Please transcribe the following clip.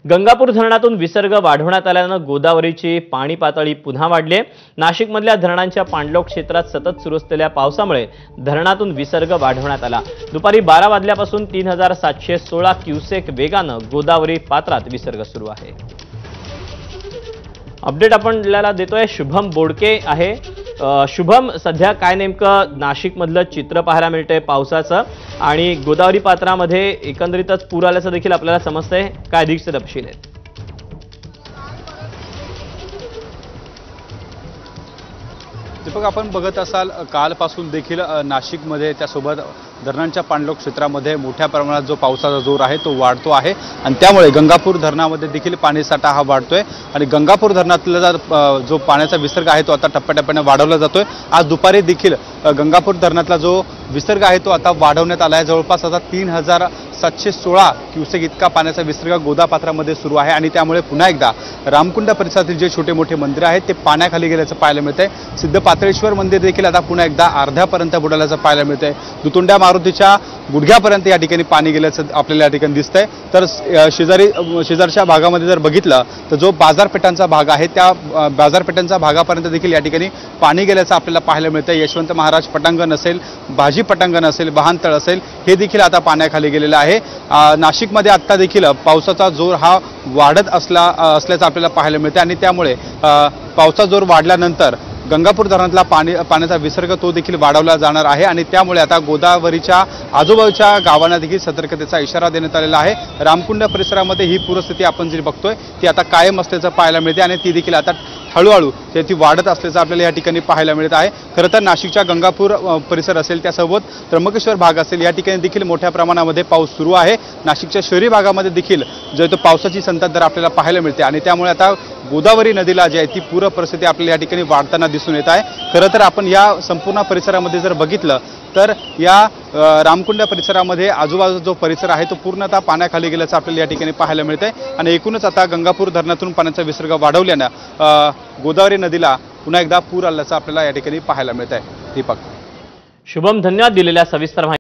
गंगापूर धरणातून विसर्ग वाढवण्यात आल्यानं गोदावरीची पाणी पातळी पुन्हा वाढली आहे। नाशिकमधल्या धरणांच्या पाणलोट क्षेत्रात सतत सुरू असलेल्या पावसामुळे धरणातून विसर्ग वाढवण्यात आला। दुपारी 12 वाजल्यापासून 3716 क्युसेक वेगानं गोदावरी पात्रात विसर्ग सुरू आहे। अपडेट आपल्याला देतोय शुभम बोडके आहे। शुभम, सध्या काय नेमकं नाशिकमधलं चित्र पाहायला मिळतंय पावसाचं आणि गोदावरी पात्रामध्ये एकंदरीतच पूर आल्याचं देखील आपल्याला समजतंय, काय अधिकचे तपशील आहेत? दीपक, आपण बघत असाल कालपासून देखील नाशिकमध्ये त्यासोबत धरणांच्या पाणलोट क्षेत्रामध्ये मोठ्या प्रमाणात जो पावसाचा जोर आहे तो वाढतो आहे आणि त्यामुळे गंगापूर धरणामध्ये देखील पाणीसाठा हा वाढतोय आणि गंगापूर धरणातला जो पाण्याचा विसर्ग आहे तो आता टप्प्याटप्प्याने वाढवला जातोय। आज दुपारी देखील गंगापूर धरणातला जो विसर्ग आहे तो आता वाढवण्यात आला आहे। जवळपास आता 3716 क्युसेक इतका पाण्याचा विसर्ग गोदापात्रामध्ये सुरू आहे आणि त्यामुळे पुन्हा एकदा रामकुंड परिसरातील जे छोटे मोठे मंदिर आहेत ते पाण्याखाली गेल्याचं पाहायला मिळतंय। सिद्ध पाताळेश्वर मंदिर देखील आता पुन्हा एकदा अर्ध्यापर्यंत बुडाल्याचं पाहायला मिळतंय। दुतुंड्या मारुतीच्या गुडघ्यापर्यंत या ठिकाणी पाणी गेल्याचं आपल्याला या ठिकाणी दिसतंय। तर शेजारच्या भागामध्ये जर बघितलं तर जो बाजारपेठांचा भाग आहे त्या बाजारपेठांच्या भागापर्यंत देखील या ठिकाणी पाणी गेल्याचं आपल्याला पाहायला मिळतंय। यशवंत महाराज पटांगण असेल, भाजी पटांगण असेल, वाहनतळ असेल, हे देखील आता पाण्याखाली गेलेलं आहे। नाशिकमध्ये आता देखील पावसाचा जोर हा वाढत असल्याचं आपल्याला पाहायला मिळतं आणि त्यामुळे पावसाचा जोर वाढल्यानंतर गंगापूर धरणातला पाण्याचा विसर्ग तो देखील वाढवला जाणार आहे आणि त्यामुळे आता गोदावरीच्या आजूबाजूच्या गावांना देखील सतर्कतेचा इशारा देण्यात आलेला आहे। रामकुंड परिसरामध्ये ही पूरस्थिती आपण जी बघतोय ती आता कायम असल्याचं पाहायला मिळते आणि ती देखील आता हळूहळू ती वाढत असल्याचं आपल्याला या ठिकाणी पाहायला मिळत आहे। खरं तर नाशिकच्या गंगापूर परिसर असेल, त्यासोबत त्र्यंबकेश्वर भाग असेल, या ठिकाणी देखील मोठ्या प्रमाणामध्ये पाऊस सुरू आहे। नाशिकच्या शहरी भागामध्ये देखील जो तो पावसाची संततधार आपल्याला पाहायला मिळते आणि त्यामुळे आता गोदावरी नदीला जी आहे ती पूर परिस्थिती आपल्याला या ठिकाणी वाढताना दिसून येत आहे। खरं तर आपण या संपूर्ण परिसरामध्ये जर बघितलं तर या रामकुंड परिसरामध्ये आजूबाजूचा जो परिसर आहे तो पूर्णतः पाण्याखाली गेल्याचं आपल्याला या ठिकाणी पाहायला मिळतंय आणि एकूणच आता गंगापूर धरणातून पाण्याचा विसर्ग वाढवल्यानं गोदावरी नदीला पुन्हा एकदा पूर आल्याचं आपल्याला या ठिकाणी पाहायला मिळत आहे। दीपक, शुभम, धन्यवाद दिलेल्या सविस्तर